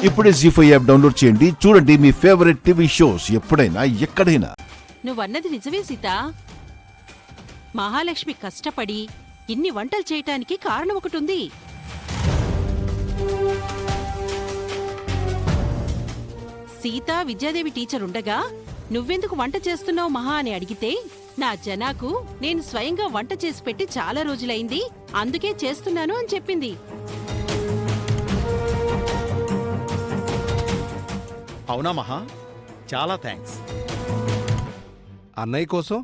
ఇప్పుడే జీ5 app download చేయండి. చూడండి మీ ఫేవరెట్ టీవీ షోస్ ఎప్పుడైనా ఎక్కడైనా. నువ్వన్నది నిజమే సీత. మహాలక్ష్మి కష్టపడి ఇన్ని వంటలు చేయటానికి కారణం ఒకటుంది. సీత విద్యాదేవి టీచర్ ఉండగా నువ్వెందుకు వంట చేస్తున్నావు మహా అని అడిగితే, నా జనాకు నేను స్వయంగా వంట చేసి పెట్టి చాలా రోజులైంది, అందుకే చేస్తున్నాను అని చెప్పింది. అవునా మహా, చాలా థ్యాంక్స్. అన్నయ్య కోసం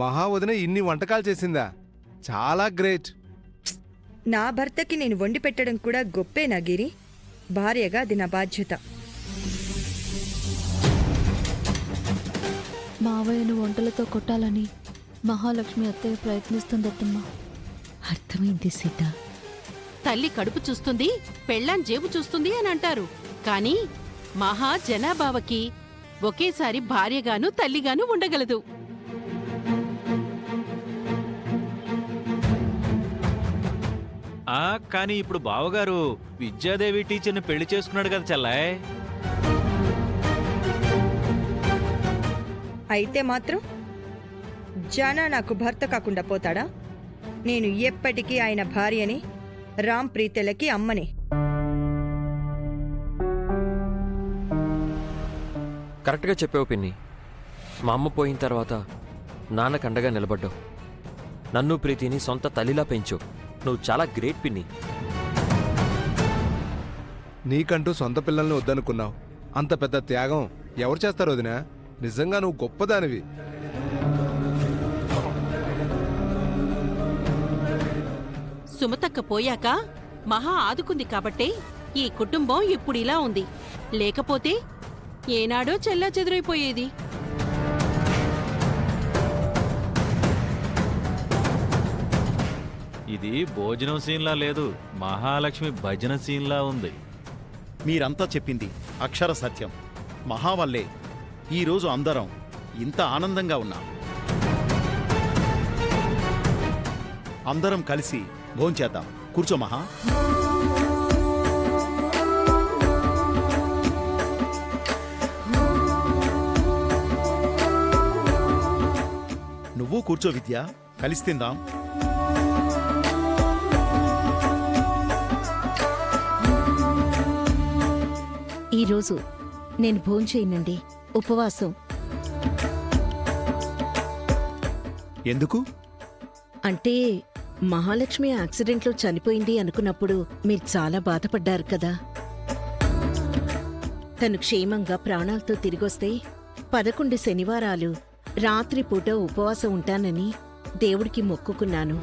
మహా వదిన ఇన్ని వంటకాలు చేసిందా? చాలా గ్రేట్. నా భర్తకి నేను వండి పెట్టడం కూడా గొప్పేనా గిరి? భార్యగా అది నా బాధ్యత. మావయ్యను వంటలతో కొట్టాలని మహాలక్ష్మి అత్తయ్య ప్రయత్నిస్తుందత్తమ్మా. అర్థమైంది సీత. తల్లి కడుపు చూస్తుంది, పెళ్ళాం జేబు చూస్తుంది అని అంటారు. కాని మహా జనాభావకి ఒకేసారి భార్యగాను తల్లిగాను ఉండగలదు. కానీ ఇప్పుడు బావగారు విద్యాదేవి టీచర్ని పెళ్లి చేసుకున్నాడు కదా చెల్లాయ్. అయితే మాత్రం జానా నాకు భర్త కాకుండా పోతాడా? నేను ఎప్పటికీ ఆయన భార్యని, రామ్ ప్రీతలకి అమ్మని. కరెక్ట్గా చెప్పావు పిన్ని. మా అమ్మ పోయిన తర్వాత నాన్నకు అండగా నిలబడ్డావు. నన్ను ప్రీతిని సొంత తల్లిలా పెంచావు. నువ్వు చాలా గ్రేట్ పిన్ని. నీకంటూ సొంత పిల్లల్ని వద్దనుకున్నావు. అంత పెద్ద త్యాగం ఎవరు చేస్తారు వదినా? నిజంగా నువ్వు గొప్పదానివి. సుమతక్క పోయాక మహా ఆదుకుంది కాబట్టే ఈ కుటుంబం ఇప్పుడిలా ఉంది. లేకపోతే ఏనాడో చెల్లా చెదురైపోయేది. ఇది భోజనం సీన్లా లేదు, మహాలక్ష్మి భజన సీన్లా ఉంది. మీరంతా చెప్పింది అక్షర సత్యం. మహా వల్లే ఈరోజు అందరం ఇంత ఆనందంగా ఉన్నాం. అందరం కలిసి భోంచేద్దాం. కూర్చో మహా. నువ్వు కూర్చో విద్య, కలిసి తిందాం. ఈరోజు నేను భోంచేయనండి, ఉపవాసం. ఎందుకు? అంటే మహాలక్ష్మి యాక్సిడెంట్లో చనిపోయింది అనుకున్నప్పుడు మీరు చాలా బాధపడ్డారు కదా. తను క్షేమంగా ప్రాణాలతో తిరిగొస్తే 11 శనివారాలు రాత్రిపూట ఉపవాసం ఉంటానని దేవుడికి మొక్కుకున్నాను.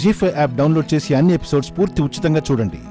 జీ5 యాప్ డౌన్లోడ్ చేసి అన్ని ఎపిసోడ్స్ పూర్తి ఉచితంగా చూడండి.